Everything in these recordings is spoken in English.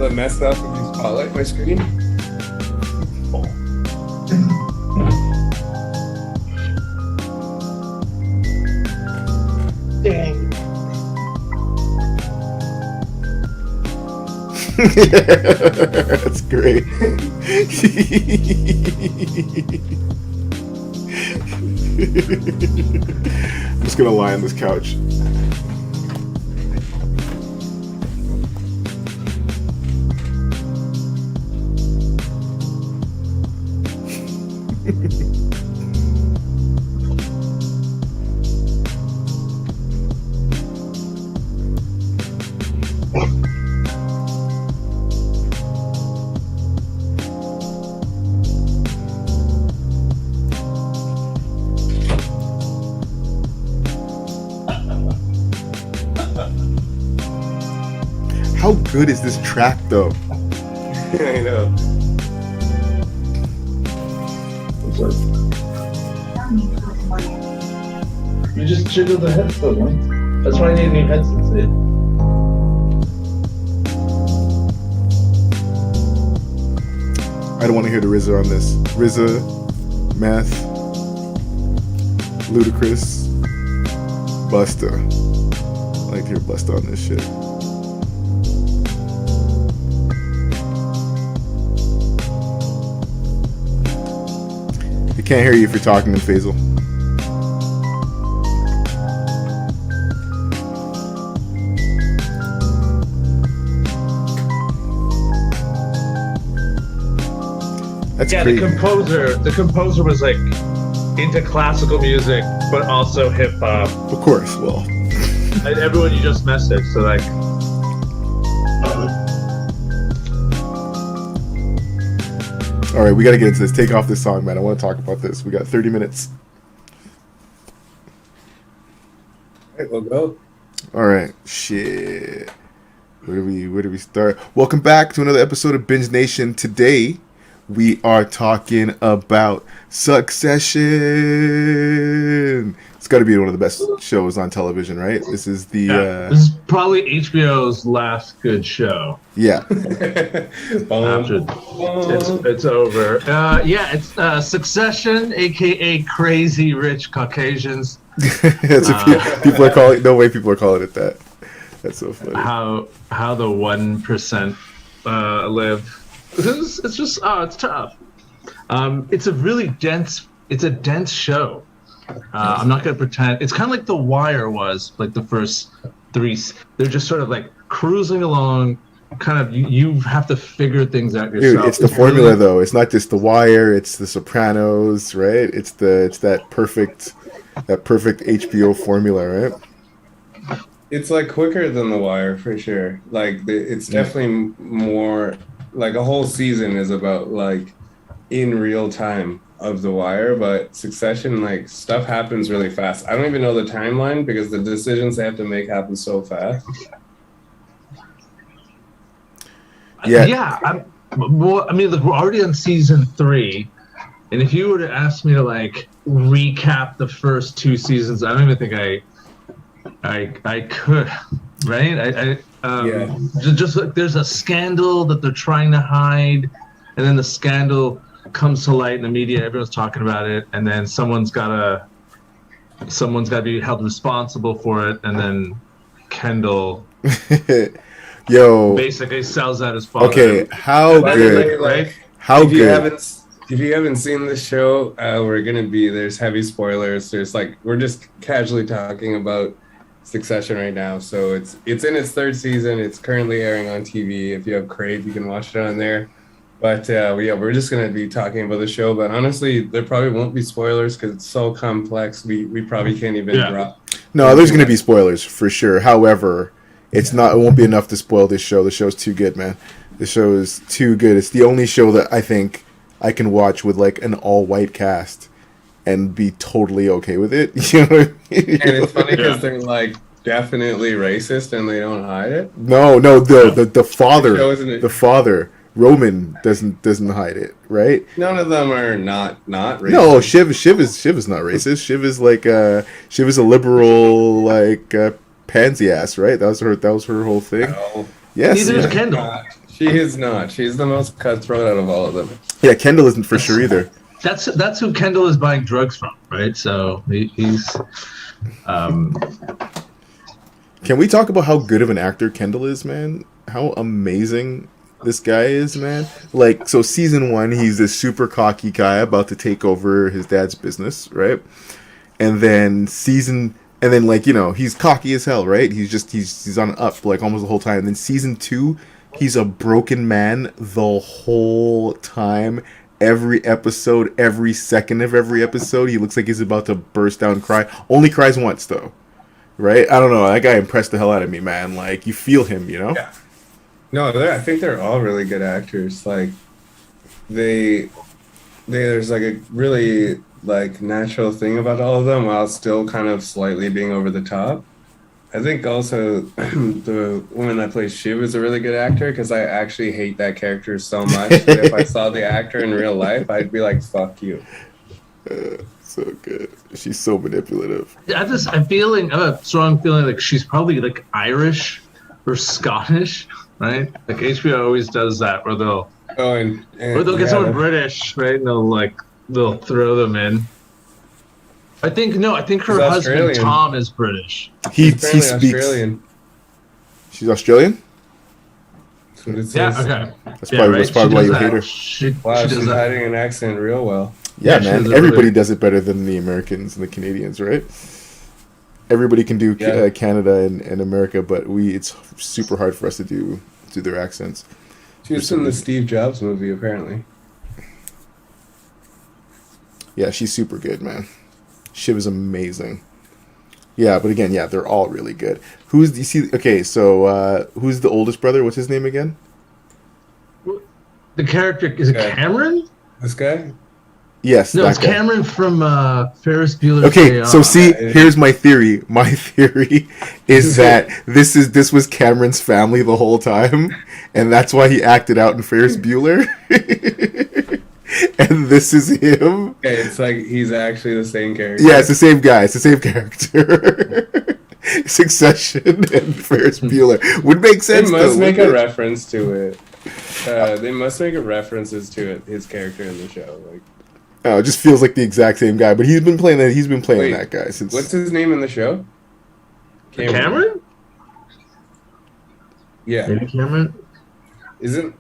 that messed up if you spotlight my screen? Dang. That's great. I'm just gonna lie on this couch. How good is this track, though? Yeah, I know. You just jiggle the headset, man. That's why I need a new headset today. I don't want to hear the RZA on this. RZA, Math, Ludacris, Busta. I like to hear Busta on this shit. I can't hear you if you're talking to Faisal. That's Yeah, crazy. the composer was like into classical music, but also hip hop. Of course, well. And everyone you just messaged, so like. All right, we got to get into this. Take off this song, man. I want to talk about this. We got 30 minutes. All right, we'll go. All right, shit. Where do we start? Welcome back to another episode of Binge Nation. Today, we are talking about Succession. It's got to be one of the best shows on television, right? This is the This is probably HBO's last good show. yeah. After it's over. It's Succession, aka Crazy Rich Caucasians. People are calling. No way, people are calling it that. That's so funny. How the 1% live. It's just it's tough. It's a really dense. It's a dense show. I'm not gonna pretend. It's kind of like The Wire was, like the first three. They're just sort of like cruising along. Kind of you have to figure things out yourself. Dude, it's the formula though. It's not just The Wire. It's The Sopranos, right? It's that perfect HBO formula, right? It's like quicker than The Wire for sure. Like it's definitely more like a whole season is about like in real time of The Wire, but Succession, like stuff happens really fast. I don't even know the timeline because the decisions they have to make happen so fast. Yeah. I mean, look, we're already on season 3, and if you were to ask me to like recap the first 2 seasons, I don't even think I could. Right? Just like there's a scandal that they're trying to hide, and then the scandal comes to light in the media. Everyone's talking about it, and then someone's got to be held responsible for it, and then Kendall Yo, basically sells out his father. okay, how By the good? way, like, How if you good? haven't seen this show, there's heavy spoilers. We're just casually talking about Succession right now. So it's in its 3rd season. It's currently airing on TV. If you have Crave, you can watch it on there. But we're just gonna be talking about the show. But honestly, there probably won't be spoilers because it's so complex. We probably can't even drop. No, there's gonna be spoilers for sure. However, it won't be enough to spoil this show. The show's too good, man. The show is too good. It's the only show that I think I can watch with like an all-white cast and be totally okay with it. You know what I mean? And it's funny because they're like definitely racist and they don't hide it. No, the father, show isn't- the father, Roman doesn't hide it, right? None of them are not racist. No, Shiv is not racist. Shiv is like Shiv is a liberal pansy ass, right? That was her whole thing. No. Yes. Neither is Kendall. She is not. She's the most cutthroat out of all of them. Yeah, Kendall isn't for sure either. That's who Kendall is buying drugs from, right? So he's. Can we talk about how good of an actor Kendall is, man? How amazing this guy is, man. Like, so season 1, he's this super cocky guy about to take over his dad's business, right? And then like, you know, he's cocky as hell, right? He's on an up like almost the whole time. And then season 2, he's a broken man the whole time. Every episode, every second of every episode, he looks like he's about to burst down and cry. Only cries once, though. Right? I don't know. That guy impressed the hell out of me, man. Like, you feel him, you know? Yeah. No, I think they're all really good actors. Like, there's like a really like natural thing about all of them while still kind of slightly being over the top. I think also the woman that plays Shiv is a really good actor because I actually hate that character so much that if I saw the actor in real life, I'd be like, fuck you. So good. She's so manipulative. I have a strong feeling like she's probably like Irish or Scottish, right? Like HBO always does that where they'll get someone British, right? And they'll throw them in. I think her husband Australian. Tom is British. He speaks. Australian. She's Australian? That's what it says. Yeah, okay. That's probably why you hate her. Wow, she's hiding an accent real well. Yeah, man. Everybody does it better than the Americans and the Canadians, right? Everybody can do Canada and America, but it's super hard for us to do their accents. She was in the Steve Jobs movie, apparently. Yeah, she's super good, man. She was amazing. Yeah, but again, yeah, they're all really good. Who's the oldest brother? What's his name again? The character is it Cameron? This guy? Yes. No, it's guy. Cameron from Ferris Bueller's Okay, so see, here's my theory. My theory is that this was Cameron's family the whole time, and that's why he acted out in Ferris Bueller. And this is him. Okay, it's like he's actually the same character. Yeah, it's the same guy. It's the same character. Succession and Ferris Bueller would make sense. They must make a reference to it. They must make references to it. His character in the show, like. Oh, it just feels like the exact same guy, but he's been playing that guy since. What's his name in the show? Cameron? Yeah. Maybe Cameron? Isn't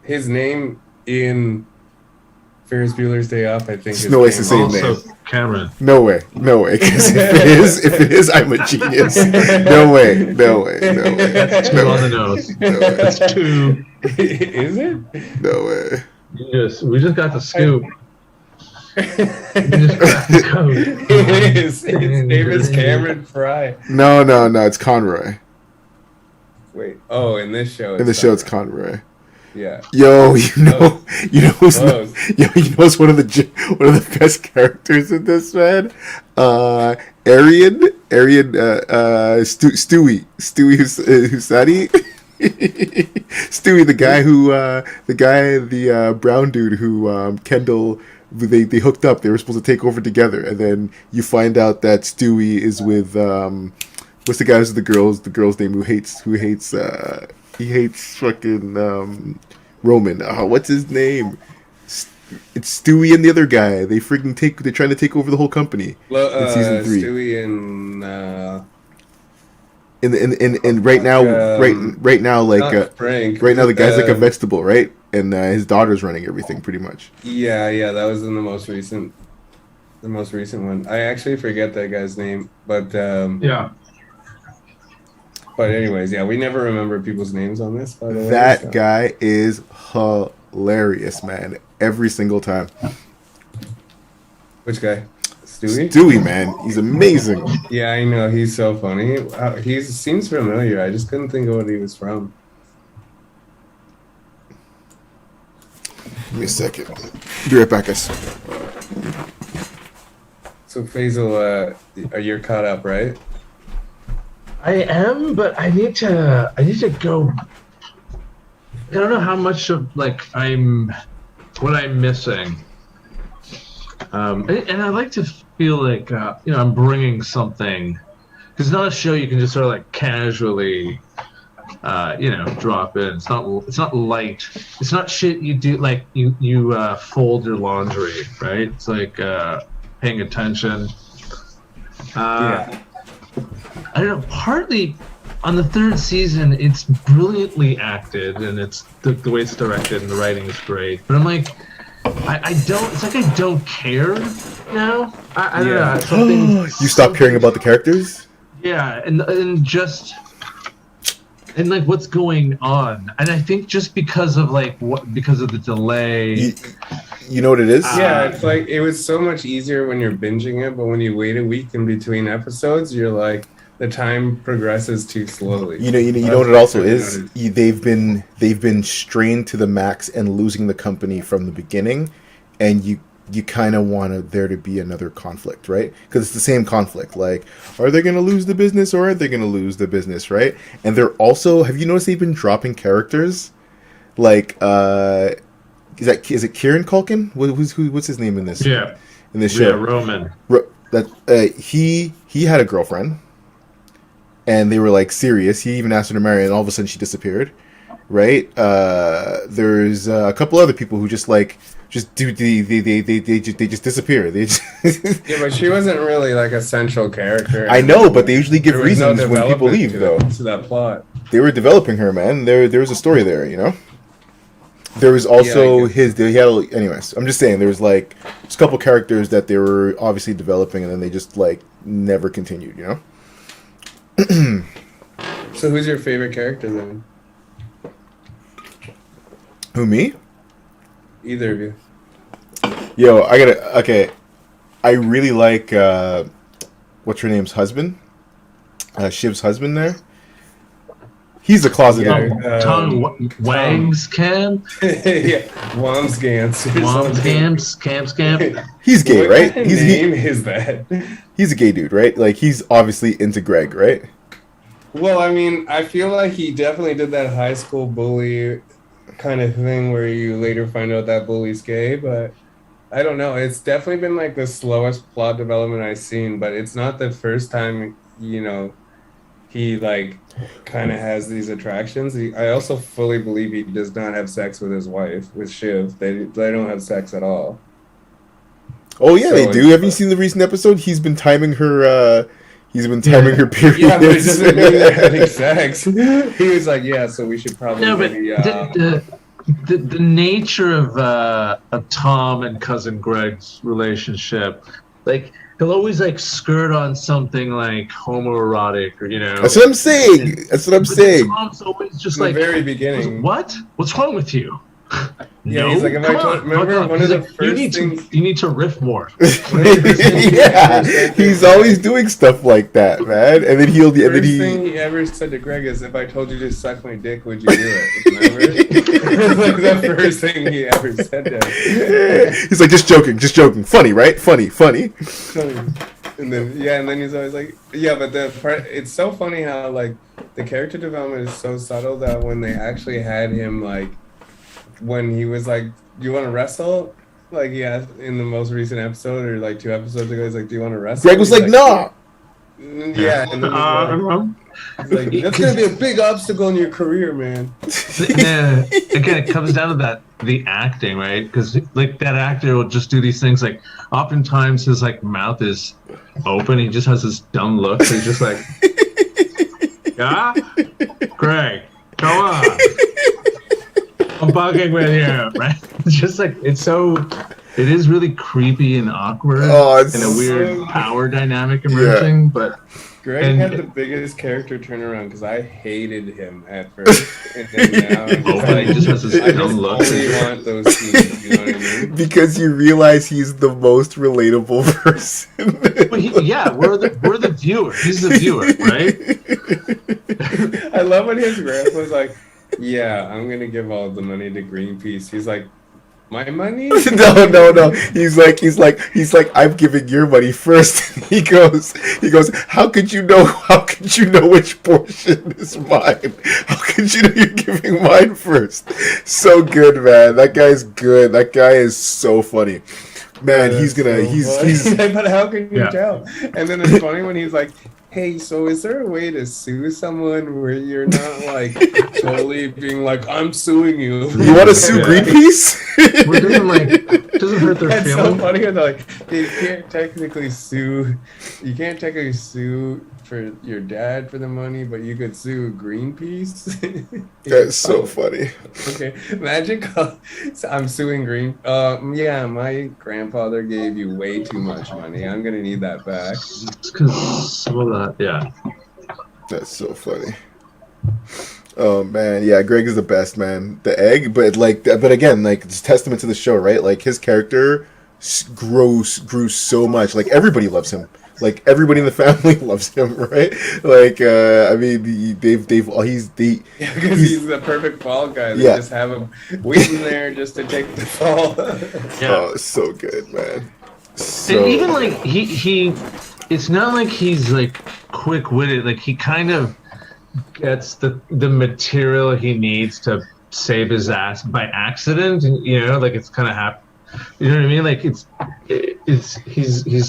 his name in Ferris Bueller's Day Off? I think. No, it's the same name. Cameron. No way. Because if it is, I'm a genius. No way. That's two on the nose. No way. That's two. Is it? No way. We just got the scoop. It is. His name is Cameron Fry. No, it's Conroy. Wait. Oh, in this show. It's Conroy. Yeah. Yo, you know who's one of the best characters in this, man? Arian, Stewie Husadi. Stewie, the brown dude who Kendall. They hooked up. They were supposed to take over together, and then you find out that Stewie is with what's the guy who's the girl's name who hates fucking Roman. What's his name? It's Stewie and the other guy. They're trying to take over the whole company in season 3. Stewie and and right now the guy's like a vegetable, right? And his daughter's running everything pretty much. Yeah, that was in the most recent one. I actually forget that guy's name, but yeah. But anyways, yeah, we never remember people's names on this. By the way, that guy is hilarious, man. Every single time. Which guy? Stewie? Stewie, man, he's amazing. Yeah, I know, he's so funny. He seems familiar. I just couldn't think of what he was from. Give me a second. Be right back, guys. So Faisal, you're caught up, right? I am, but I need to go. I don't know how much of what I'm missing. And I like to feel like I'm bringing something, because it's not a show you can just sort of casually drop in. It's not light. It's not shit you do like you fold your laundry, right? It's like paying attention. I don't know. Partly on the third season, it's brilliantly acted, and it's the way it's directed, and the writing is great. But I'm like, I don't. It's like I don't care now. I don't know. Something. You stop caring about the characters. Yeah, and just. And like what's going on, and I think just because of the delay. You know what it is? Yeah, it's like it was so much easier when you're binging it, but when you wait a week in between episodes, you're like the time progresses too slowly. You know what it also is? They've been strained to the max and losing the company from the beginning, and you kind of want there to be another conflict, right? Because it's the same conflict. Like, are they going to lose the business or aren't they going to lose the business, right? And they're also, have you noticed they've been dropping characters? Like, is it Kieran Culkin? What's his name in this? Yeah. In this show, yeah, Roman. He had a girlfriend, and they were like serious. He even asked her to marry, and all of a sudden she disappeared, right? There's a couple other people who just just disappear. Yeah, but she wasn't really like a central character. I know, but they usually give reasons when people leave, though. To that plot. They were developing her, man. There was a story there, you know. There was also anyways, I'm just saying there's a couple characters that they were obviously developing, and then they just never continued, you know. So who's your favorite character then? Who, me? Either of you. Yo, I really like what's her name's husband? Shiv's husband there. He's a closet. Tom Wangs Camp? Yeah, Wamsgans. Camp. He's gay, right? What name is that? He's a gay dude, right? Like, he's obviously into Greg, right? Well, I mean, I feel like he definitely did that high school bully kind of thing where you later find out that bully's gay, but I don't know. It's definitely been the slowest plot development I've seen, but it's not the first time, he kind of has these attractions. I also fully believe he does not have sex with his wife, with Shiv. They don't have sex at all. Oh yeah, they do. Have you seen the recent episode? He's been timing her. Her periods. Yeah, but it doesn't mean they're having sex. He was like, yeah, so we should probably. No, but the nature of Tom and cousin Greg's relationship, he'll always skirt on something homoerotic, or That's what I'm saying. Tom's always just in the very beginning. What's wrong with you? Yeah, no, he's like, remember one of the first things. You need to riff more. Yeah, he's always doing stuff like that, man. And then the first thing he ever said to Greg is, "If I told you to suck my dick, would you do it?" Remember? It's the first thing he ever said to him. He's like, just joking. Funny, right? Funny. And then he's always like, yeah, but it's so funny how the character development is so subtle that when they actually had him when he was like, do you want to wrestle? In the most recent episode or 2 episodes ago, he's like, do you want to wrestle? Greg was like, no. Yeah, and then he's like, that's gonna be a big obstacle in your career, man. Again, it comes down to the acting, right? Because that actor will just do these things. Oftentimes his mouth is open. He just has this dumb look. So he's just like, yeah, Greg, come on. I'm bugging with you, right? It's just it is really creepy and awkward, and a weird power dynamic emerging. Yeah. But Greg had the biggest character turnaround because I hated him at first, and then now he just has this dumb look. I only want those scenes, you know what I mean? Because you realize he's the most relatable person. We're the viewer. He's the viewer, right? I love when his grandpa's like, yeah, I'm gonna give all the money to Greenpeace. He's like, my money? No. He's like, I'm giving your money first. He goes, how could you know which portion is mine? How could you know you're giving mine first? So good, man. That guy's good. That guy is so funny. Man, he's but how can you tell? And then it's funny when he's like, hey, so is there a way to sue someone where you're not like totally being like, I'm suing you? You want to sue Greenpeace? Well, doesn't hurt their That's so feelings. funny. They're like, you can't technically sue. You can't technically sue for your dad for the money, but you could sue Greenpeace. That's so funny. Okay, imagine so I'm suing Green. Yeah, my grandfather gave you way too much money. I'm gonna need that back. It's because some of that, yeah. That's so funny. Oh man, yeah, Greg is the best, man. The egg, but again, like it's testament to the show, right? Like his character grew so much. Like everybody loves him. Like everybody in the family loves him, right? Like I mean, he's He's the perfect fall guy. They just have him waiting there just to take the fall. Yeah. Oh, so good, man. So... And even like he, it's not like he's like quick-witted. Like he kind of gets the material he needs to save his ass by accident, and like it's kind of happen. You know what I mean? Like he's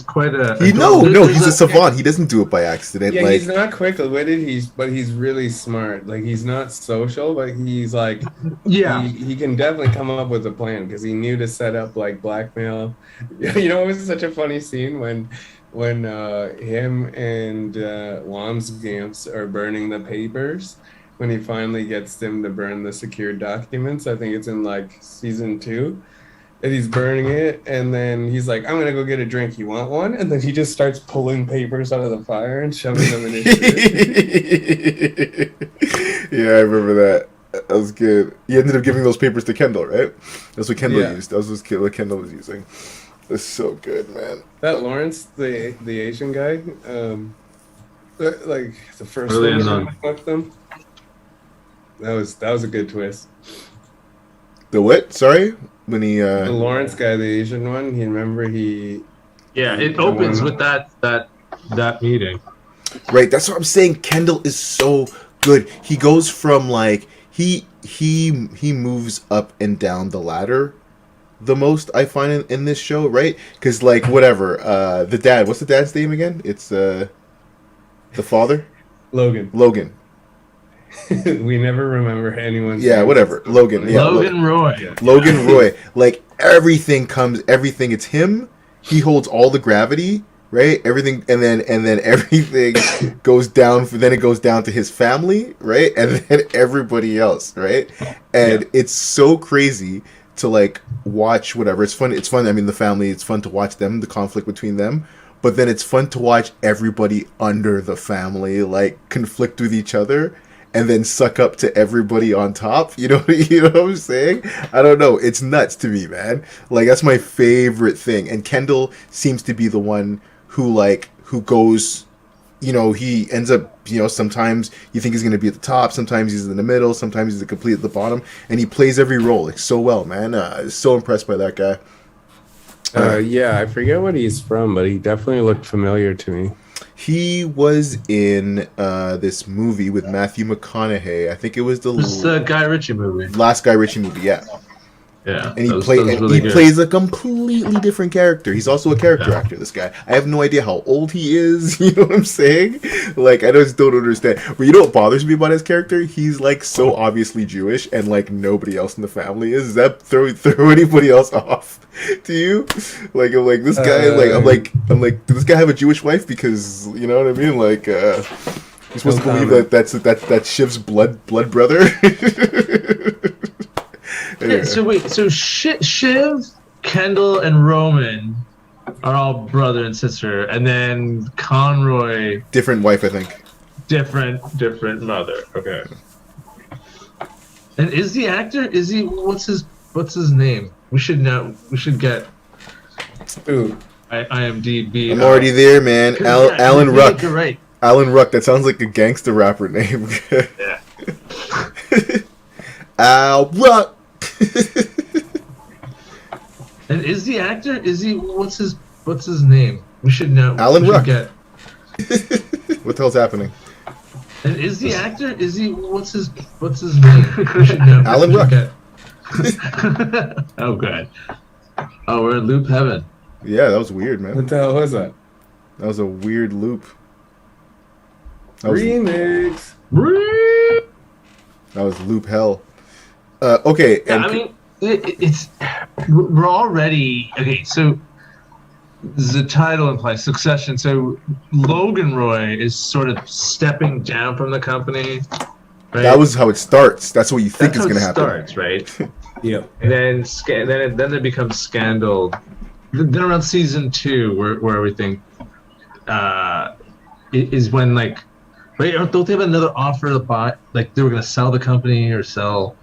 quite a. He's a savant. He doesn't do it by accident. Yeah, like, he's not quick-witted. But he's really smart. Like he's not social, but he's like he can definitely come up with a plan because he knew to set up like blackmail. You know, it was such a funny scene when him and Wamsgamps are burning the papers. When he finally gets them to burn the secured documents, I think it's in like season 2. And he's burning it, and then he's like, I'm gonna go get a drink, you want one? And then he just starts pulling papers out of the fire and shoving them in his shirt. Yeah, I remember that. That was good. He ended up giving those papers to Kendall, right? That's what Kendall used. That was what Kendall was using. It's so good, man. That Lawrence, the Asian guy, like the first really one with them. That was a good twist. The what? Sorry? When he the Lawrence guy, the Asian one, it opens with that meeting. Right, that's what I'm saying. Kendall is so good. He goes from like he moves up and down the ladder the most, I find, in this show, right? Because like whatever, the dad, what's the dad's name again? It's the father? Logan. We never remember anyone's name. Whatever. Logan. Yeah, Logan Roy. Yeah. Logan Roy. Like everything, it's him. He holds all the gravity, right? Everything, and then everything goes down. Then it goes down to his family, right? And then everybody else, right? And it's so crazy to like watch whatever. It's fun. I mean, the family. It's fun to watch them, the conflict between them. But then it's fun to watch everybody under the family like conflict with each other. And then suck up to everybody on top. You know what I'm saying? I don't know. It's nuts to me, man. Like that's my favorite thing. And Kendall seems to be the one who goes. He ends up. Sometimes you think he's going to be at the top. Sometimes he's in the middle. Sometimes he's complete at the bottom. And he plays every role like so well, man. So impressed by that guy. I forget what he's from, but he definitely looked familiar to me. He was in this movie with Matthew McConaughey. I think it was the Guy Ritchie movie. Last Guy Ritchie movie, yeah. Yeah. And he plays a completely different character. He's also a character actor, this guy. I have no idea how old he is, you know what I'm saying? Like, I just don't understand. But you know what bothers me about his character? He's, like, so obviously Jewish, and, like, nobody else in the family is. Does that throw anybody else off to you? Like, I'm like, this guy, I'm like, does this guy have a Jewish wife? Because, you know what I mean? Like, you're supposed to believe that's Shiv's blood brother? Yeah, so Shiv, Kendall, and Roman are all brother and sister, and then Conroy, different wife, I think. Different mother. Okay. And is the actor? Is he? What's his name? We should know. We should get. Ooh. IMDb. I'm already there, man. Alan Ruck. You're right. Alan Ruck. That sounds like a gangster rapper name. Yeah. Al Ruck. And is the actor? Is he? What's his name? We should know. Alan Ruck. What the hell's happening? And is the actor? Is he? What's his name? We should know. Alan Ruck. Oh, good. Oh, we're in loop heaven. Yeah, that was weird, man. What the hell was that? That was a weird loop. That was Remix. that was Loop Hell. Okay, Yeah, and I mean, it's we're already okay. So the title implies Succession. So Logan Roy is sort of stepping down from the company, right? that was how it starts. That's what you think That's is how going it to happen. starts, right? Yep. And then it becomes Scandal. Then around season 2, where everything is when like, right? Don't they have another offer to buy? Like they were going to sell the company or sell.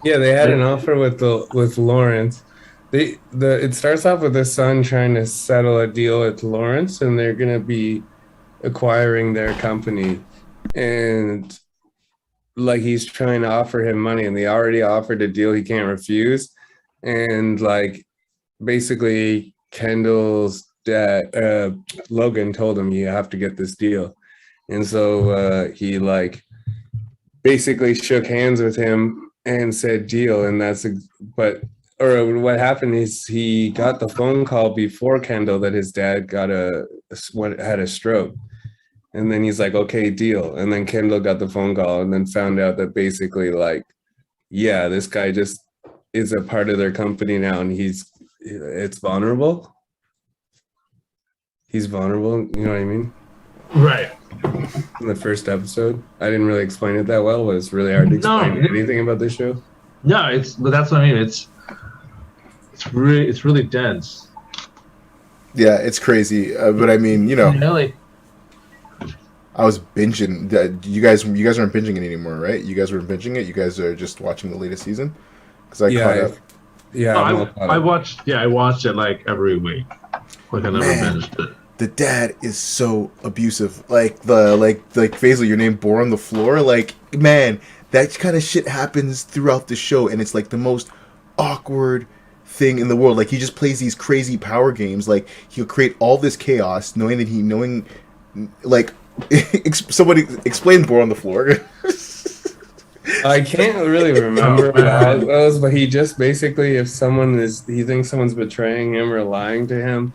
Yeah, they had an offer with Lawrence. It starts off with the son trying to settle a deal with Lawrence, and they're gonna be acquiring their company, and like he's trying to offer him money, and they already offered a deal he can't refuse, and like basically Kendall's dad, Logan, told him you have to get this deal, and so he like basically shook hands with him and said deal, and but or what happened is he got the phone call before Kendall that his dad had a stroke, and then he's like, okay, deal, and then Kendall got the phone call and then found out that basically like, yeah, this guy just is a part of their company now, and it's vulnerable. He's vulnerable, you know what I mean? Right. In the first episode, I didn't really explain it that well, but it's really hard to explain anything about this show. No, but that's what I mean. It's really dense. Yeah, it's crazy. But I mean, you know, Really? I was binging. You guys aren't binging it anymore, right? You guys weren't binging it. You guys are just watching the latest season. Because I caught up. Yeah, I watched it like every week. Like I never binged it. The dad is so abusive. Like Faisal, your name bore on the floor. Like, man, that kind of shit happens throughout the show, and it's like the most awkward thing in the world. Like, he just plays these crazy power games. Like, he'll create all this chaos, knowing like, somebody explain bore on the floor. I can't really remember how it goes, but he just basically, if he thinks someone's betraying him or lying to him,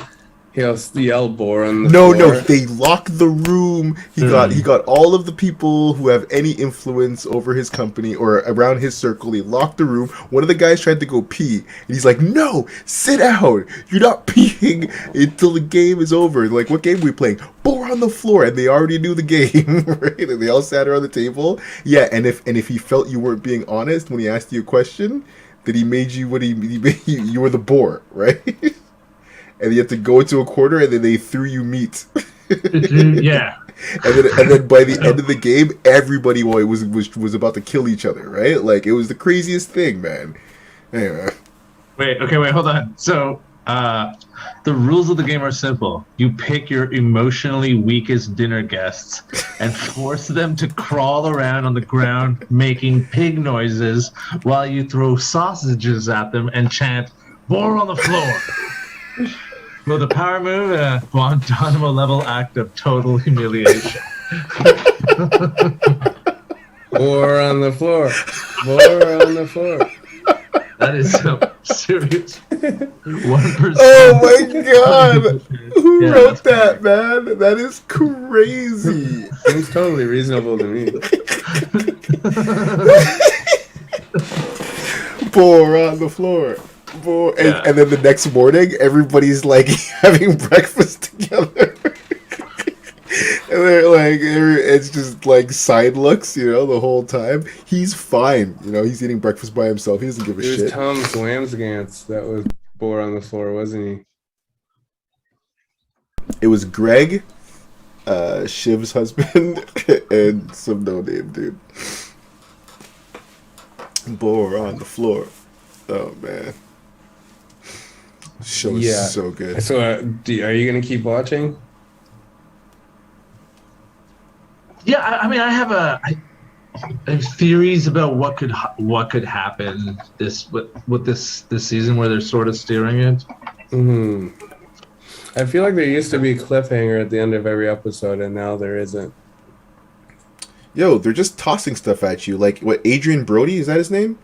he'll yell bore on the floor. No, they lock the room. He got all of the people who have any influence over his company or around his circle. He locked the room. One of the guys tried to go pee, and he's like, "No, sit down. You're not peeing until the game is over." Like, what game are we playing? Bore on the floor, and they already knew the game, right? And they all sat around the table. Yeah, and if he felt you weren't being honest when he asked you a question, then he made you you were the bore, right? And you have to go into a corner, and then they threw you meat. Yeah. And then by the end of the game, everybody was about to kill each other, right? Like, it was the craziest thing, man. Anyway. Wait, hold on. So, the rules of the game are simple. You pick your emotionally weakest dinner guests and force them to crawl around on the ground making pig noises while you throw sausages at them and chant, "Bore on the floor." Well, the power move, Guantanamo level act of total humiliation. Bore on the floor. Bore on the floor. That is so serious. 1%. Oh my god! Who wrote that, man? That is crazy. Seems totally reasonable to me. Bore on the floor. And then the next morning, everybody's like having breakfast together. And they're like, it's just like side looks, the whole time. He's fine, he's eating breakfast by himself. He doesn't give a shit. It was Tom Slamsgans that was bore on the floor, wasn't he? It was Greg, Shiv's husband, and some no-name dude. Bore on the floor. Oh, man. Show is so good. So, are you gonna keep watching? Yeah, I mean, I have theories about what could happen with this season where they're sort of steering it. Mm-hmm. I feel like there used to be a cliffhanger at the end of every episode, and now there isn't. Yo, they're just tossing stuff at you. Like, what, Adrian Brody, is that his name?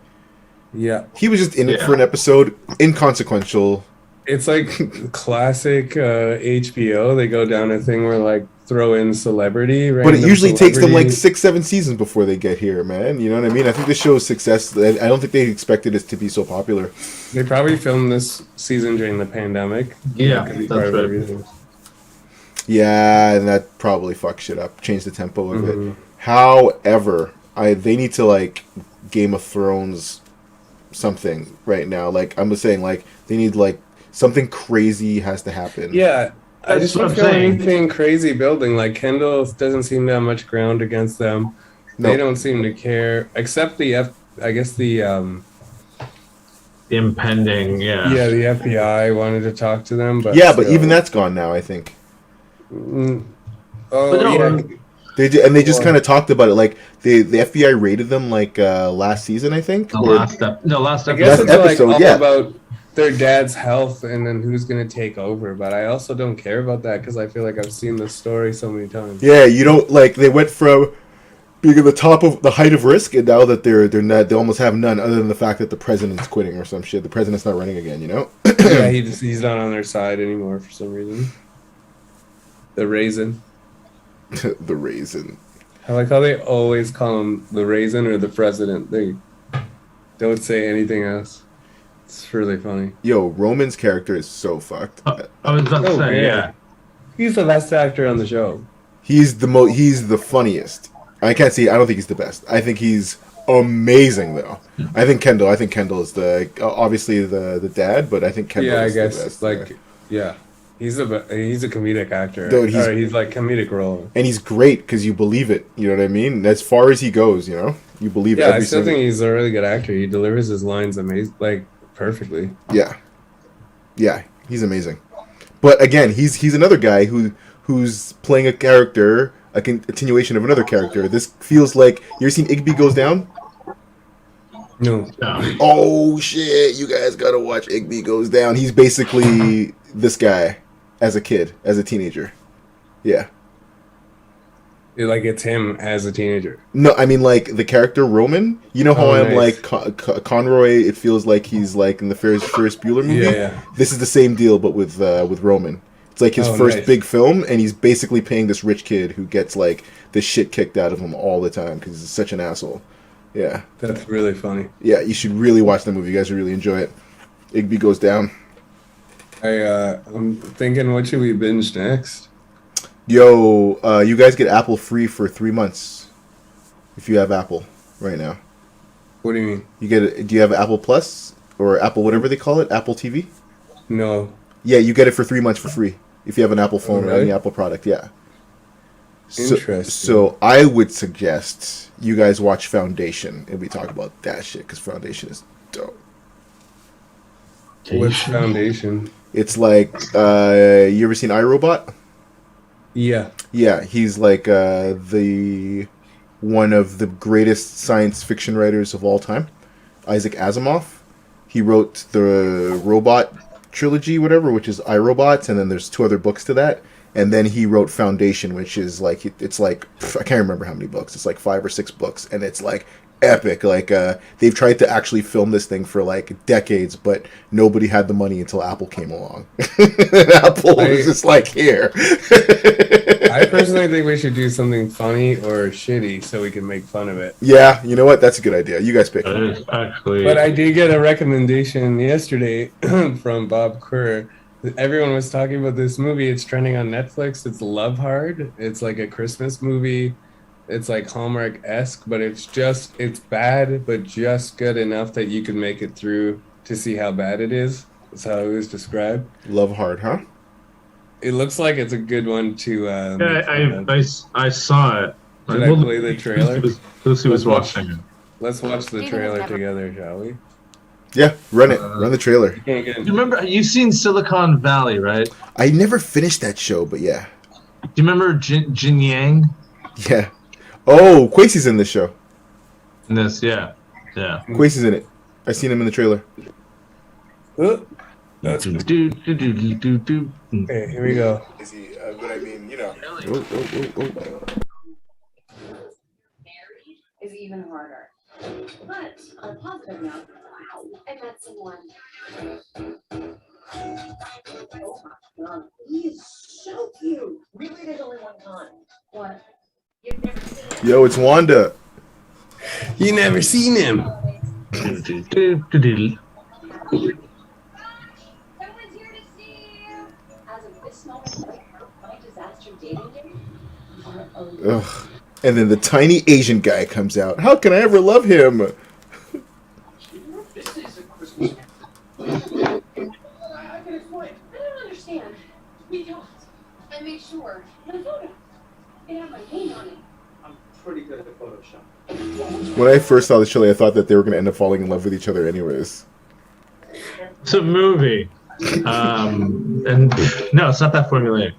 Yeah. He was just in it for an episode, inconsequential. It's like classic HBO. They go down a thing where like throw in celebrity, right? But it usually takes them like 6-7 seasons before they get here, man. You know what I mean? I think the show's success. I don't think they expected it to be so popular. They probably filmed this season during the pandemic. Yeah, That could be that's part of right. everything. Yeah, and that probably fucks shit up, change the tempo of Mhm. it. However, they need to like Game of Thrones something right now. Like I'm just saying, like they need like something crazy has to happen. Yeah, I That's just what don't I'm feel saying. anything crazy building. Like Kendall doesn't seem to have much ground against them. They No. don't seem to care, except I guess the Impending, yeah. the FBI wanted to talk to them, but Yeah, but even still. that's gone now. I think Mm, But oh no, yeah, they just Well- kind of talked about it. Like the FBI raided them like last season, I think. the Or last I episode. guess Last it's episode, like all yeah. about their dad's health and then who's gonna take over. But I also don't care about that because I feel like I've seen this story so many times. yeah, you don't like they went from being at the top of the height of risk, and now that they're not, they almost have none, other than the fact that the president's quitting or some shit. The president's not running again, you know. Yeah, he's not on their side anymore for some reason. The raisin. The raisin. I like how they always call him the raisin or the president. They don't say anything else. It's really funny. Yo, Roman's character is so fucked. I was about to Oh, say, yeah. He's the best actor on the show. He's the funniest. I can't see. I don't think he's the best. I think he's amazing though. I think Kendall is the obviously the dad, but I think Kendall Yeah, I is the guess best. like yeah. He's a comedic actor. Dude, He's like comedic role. and he's great because you believe it. You know what I mean? As far as he goes, you know, you believe Yeah, I every still single. think he's a really good actor. He delivers his lines like perfectly. Yeah, he's amazing. But again, he's another guy who's playing a character, a continuation of another character. This feels like you ever seen Igby Goes Down? No. No. Oh shit! You guys gotta watch Igby Goes Down. He's basically this guy as a kid, as a teenager. Yeah. Like it's him as a teenager. No, I mean like the character Roman. You know how Oh, I'm nice. like Conroy. It feels like he's like in the Ferris Bueller movie. Yeah. This is the same deal, but with Roman. It's like his Oh, first nice. big film, and he's basically paying this rich kid who gets like the shit kicked out of him all the time because he's such an asshole. Yeah, That's really funny. yeah. You should really watch the movie. You guys would really enjoy it. Igby Goes Down. I'm thinking, what should we binge next? Yo, you guys get Apple free for 3 months if you have Apple right now. What do you mean? You get it. Do you have Apple Plus or Apple whatever they call it? Apple TV. No. Yeah, you get it for 3 months for free if you have an Apple phone or really? any Apple product. Yeah. So, Interesting. so I would suggest you guys watch Foundation and we talk about that shit because Foundation is dope. What's Foundation? It's like you ever seen iRobot? Yeah. Yeah, he's like the one of the greatest science fiction writers of all time, Isaac Asimov. He wrote the Robot trilogy, whatever, which is iRobots, and then there's 2 other books to that. And then he wrote Foundation, which is like it's like I can't remember how many books. It's like 5 or 6 books, and it's like epic. Like they've tried to actually film this thing for like decades, but nobody had the money until Apple came along. Apple was just like here. I personally think we should do something funny or shitty so we can make fun of it. Yeah, you know what? That's a good idea. You guys pick. That is actually. But I did get a recommendation yesterday from Bob Quirr. Everyone was talking about this movie. It's trending on Netflix. It's Love Hard. It's like a Christmas movie. It's like Hallmark-esque, but it's bad, but just good enough that you can make it through to see how bad it is. That's how it was described. Love Hard, huh? It looks like it's a good one to. Yeah, I saw it. Did I play the trailer? Lucy was Let's watch- watching it. Let's watch the trailer together, shall we? Yeah, run it. Run the trailer. Can't get You remember? You've seen Silicon Valley, right? I never finished that show, but yeah. Do you remember Jin Yang? Yeah. Oh, Quasey's in this show. In this, yeah. Quasey's in it. I seen him in the trailer. That's Do, do, do, do, do, do. okay. Here we go. Is he? But I mean, you know. Is even harder. But on a positive note, wow, I met someone. Oh my god, he is so cute. We waited only one time. Yo, it's Wanda. You never seen him. Someone's here to see you. As of this moment, right now, my disaster dating days are over. Ugh. And then the tiny Asian guy comes out. How can I ever love him? This is a Christmas. I can explain. I don't understand. We talked. I made sure. No photo. It had my name on it. I'm pretty good at Photoshop. When I first saw the show, I thought that they were going to end up falling in love with each other anyways. It's a movie. And no, it's not that formulaic.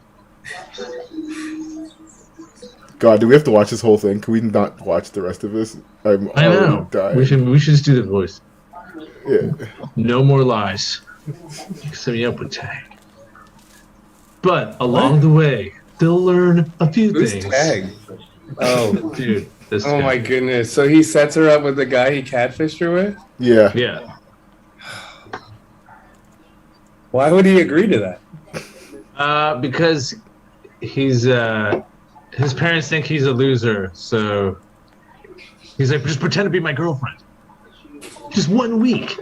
God, do we have to watch this whole thing? Can we not watch the rest of this? I know. Dying. We should just do the voice. Yeah. No more lies. Except you up with Tag. But along the way, they'll learn a few Who's things. Tag? Oh, Dude. This oh guy. my goodness. So he sets her up with the guy he catfished her with? Yeah. Yeah. Why would he agree to that? Because he's his parents think he's a loser, so he's like, just pretend to be my girlfriend. Just 1 week.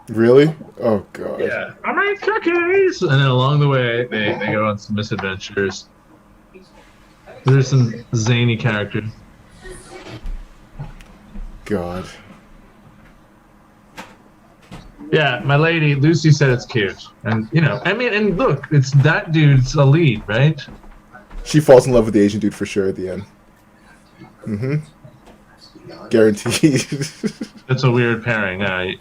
Really? Oh, God. Yeah. I made cookies. And then along the way, they go on some misadventures. There's some zany characters. God. Yeah, my lady Lucy said it's cute, and I mean, and look, it's that dude's a lead, right? She falls in love with the Asian dude for sure at the end. Mm-hmm. Guaranteed. That's a weird pairing. And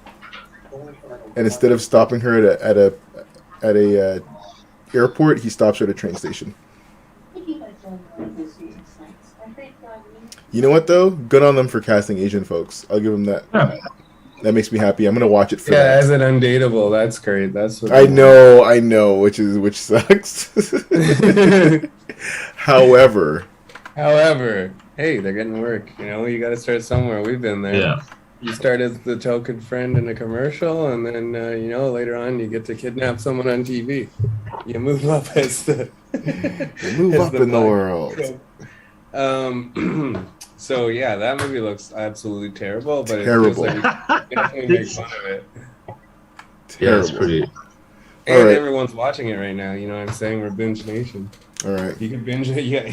instead of stopping her at a airport, he stops her at a train station. You know what though? Good on them for casting Asian folks. I'll give them that. Yeah. That makes me happy. I'm gonna watch it for Yeah, that. as an undateable. That's great. That's what I know, which sucks. However, hey, they're getting work. You got to start somewhere. We've been there. Yeah. You start as the token friend in a commercial, and then later on you get to kidnap someone on TV. You move up as the you move as up in the black world. trope. So yeah, that movie looks absolutely terrible, but Terrible. it feels like we definitely make fun of it. Yeah, it's Terrible. pretty. And All right. everyone's watching it right now. You know what I'm saying? We're BingeNation. All right. You can binge it. Yeah,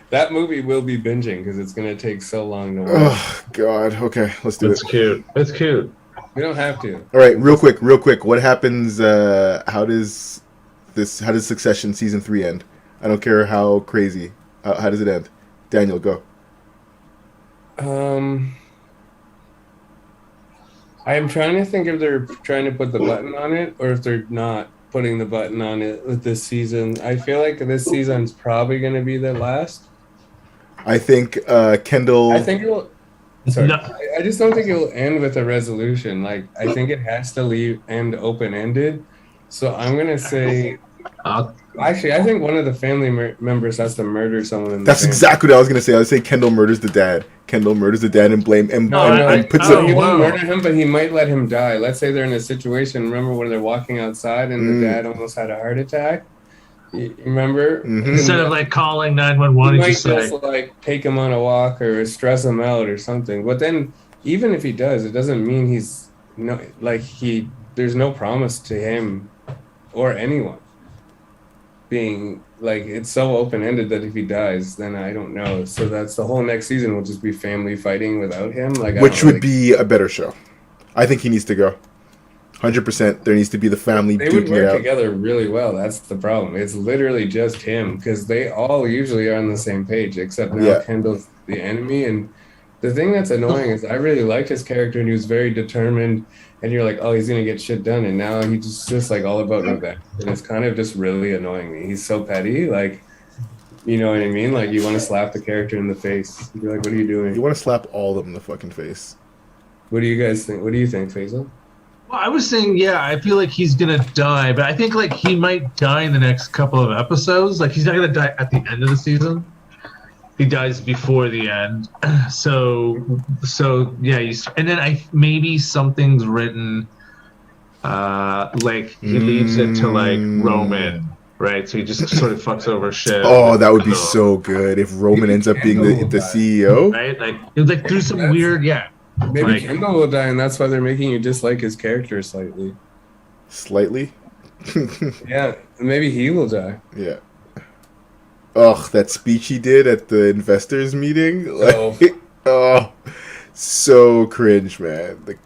that movie will be binging because it's gonna take so long to watch. Oh God. Okay, let's do It's it. cute. It's cute. We don't have to. All right, real quick. What happens? How does Succession season 3 end? I don't care how crazy. How does it end? Daniel, go. I am trying to think if they're trying to put the button on it or if they're not putting the button on it with this season. I feel like this season's probably going to be the last. I think Kendall. I think it will. Sorry, No. I just don't think it will end with a resolution. Like I think it has to end open-ended. So I'm gonna say. Actually, I think one of the family members has to murder someone. In the That's family. exactly what I was gonna say. I would say Kendall murders the dad. Kendall murders the dad and blame and, No, and puts So it. he wow. won't murder him, but he might let him die. Let's say they're in a situation. Remember when they're walking outside and the dad almost had a heart attack? You remember? Mhm. Instead of like calling 911, He he might just just like, like take him on a walk or stress him out or something. But then, even if he does, it doesn't mean there's no promise to him or anyone being like, it's so open-ended that if he dies, then I don't know. So that's the whole next season will just be family fighting without him. Like, Which would be a better show. I think he needs to go. 100%. There needs to be the family they would duking it work out. together really well. That's the problem. It's literally just him because they all usually are on the same page, except now Yeah. Kendall's the enemy. And the thing that's annoying is I really liked his character and he was very determined. And you're like, oh, he's gonna get shit done, and now he's just like all about revenge, and it's kind of just really annoying me. He's so petty, like, you know what I mean? Like you want to slap the character in the face. You're like, what are you doing? You want to slap all of them in the fucking face. What do you guys think? What do you think, Faisal? well, I was saying, yeah, I feel like he's gonna die, but I think like he might die in the next couple of episodes. Like he's not gonna die at the end of the season. He dies before the end. So yeah, and then maybe something's written, like he leaves it to like Roman right? So he just sort of fucks over shit. Oh, that would be so good if Roman ends up being the CEO. Right? Like it was like do some weird, Maybe like, Kendall will die, and that's why they're making you dislike his character slightly. Slightly? Yeah, maybe he will die. Yeah. Ugh, that speech he did at the investors meeting. Like, oh, so cringe, man. The He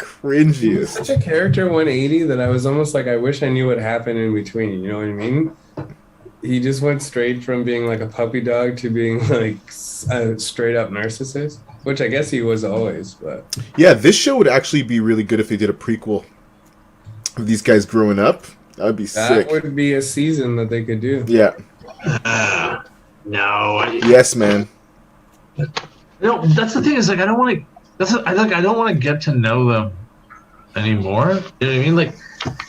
was cringiest. such a character 180 that I was almost like, I wish I knew what happened in between. You know what I mean? He just went straight from being like a puppy dog to being like a straight up narcissist, which I guess he was always. But Yeah, this show would actually be really good if they did a prequel of these guys growing up. That would be sick. that would be a season that they could do. Yeah. no. Yes, man. No, that's the thing is like I don't want to. I don't want to get to know them anymore. You know what I mean? Like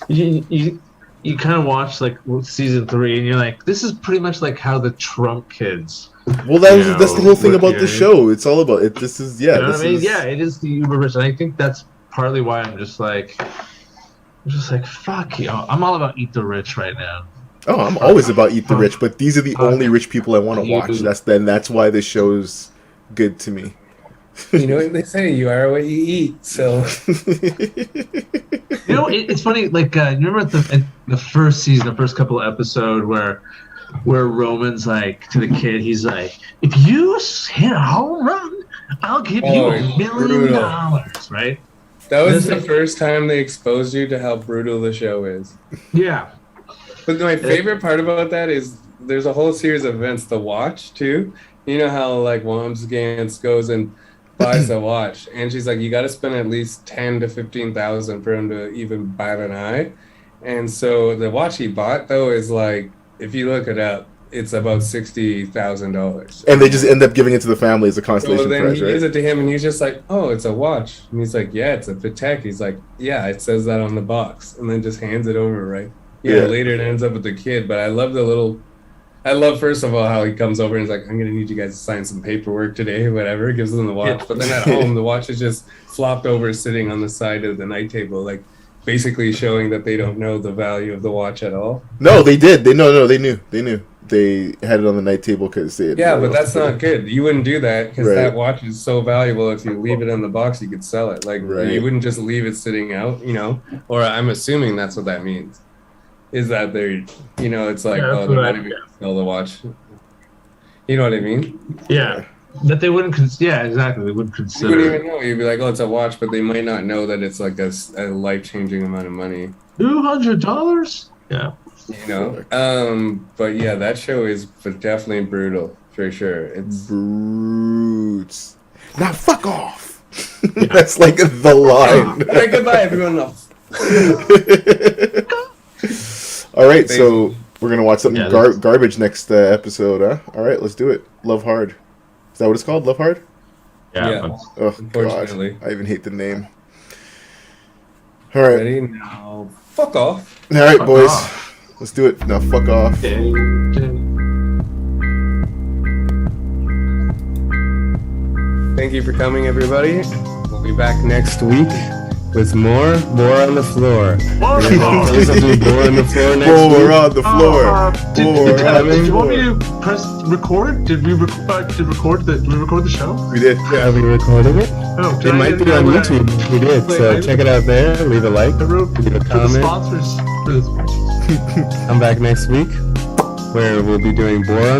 you kind of watch like season 3, and you're like, this is pretty much like how the Trump kids. Well, that's the whole thing about the show. It's all about it. This is You know what I mean? Yeah, it is the uber rich, and I think that's partly why I'm just like fuck you. I'm all about eat the rich right now. Oh, I'm always about eat the rich, but these are the only rich people I want to watch. That's why this show's good to me. You know what they say? You are what you eat. So You know, it's funny. Like you remember the first season, the first couple of episodes where Roman's like to the kid, he's like, "If you hit a home run, I'll give you $1 million." Right? that was the first time they exposed you to how brutal the show is. Yeah. But my favorite part about that is there's a whole series of events to watch too. You know how like Wamsgans goes and buys a watch, and she's like, you got to spend at least 10 to 15,000 for him to even bat an eye. And so the watch he bought though is like, if you look it up, it's about $60,000. And they just end up giving it to the family as a consolation So then prize, he right? gives it to him, and he's just like, "Oh, it's a watch." And he's like, "Yeah, it's a Patek." He's like, "Yeah, it says that on the box," and then just hands it over, right? Yeah. Later it ends up with the kid, but I love first of all how he comes over and he's like, "I'm gonna need you guys to sign some paperwork today," whatever. Gives them the watch, but then at home the watch is just flopped over, sitting on the side of the night table, like basically showing that they don't know the value of the watch at all. No, they did. They knew. They had it on the night table because they. Yeah, but that's not good. You wouldn't do that because Right. that watch is so valuable. If you leave it in the box, you could sell it. Like Right. you wouldn't just leave it sitting out, you know. Or I'm assuming that's what that means. Is that they're, you know, it's like, oh, they're not even gonna sell the watch. You know what I mean? Yeah. That they wouldn't. Yeah, exactly. They wouldn't You consider. wouldn't even know. You'd be like, oh, it's a watch, but they might not know that it's like a life-changing amount of money. $200. Yeah. You know. But yeah, that show is definitely brutal for sure. It's Brutes. Now fuck off. That's like the line. all right, goodbye, everyone else. All right, so we're gonna watch something Yeah, garbage next episode, huh? All right, let's do it. Love Hard. Is that what it's called? Love Hard? Yeah. But- Oh Unfortunately. God, I even hate the name. All right, Ready now? Fuck off. all right, Fuck boys, off. let's do it. Now fuck off. Thank you for coming, everybody. We'll be back next week with more on the floor. More There's something more on the floor next Four week. on the floor. Did you want me to press record? Did we record the show? We did. Are we recording it? Oh, It might be on YouTube. We did. Wait, So check it out there. Leave a like. I wrote Leave a for the comment. sponsors. For the sponsors. Come back next week where we'll be doing Boron.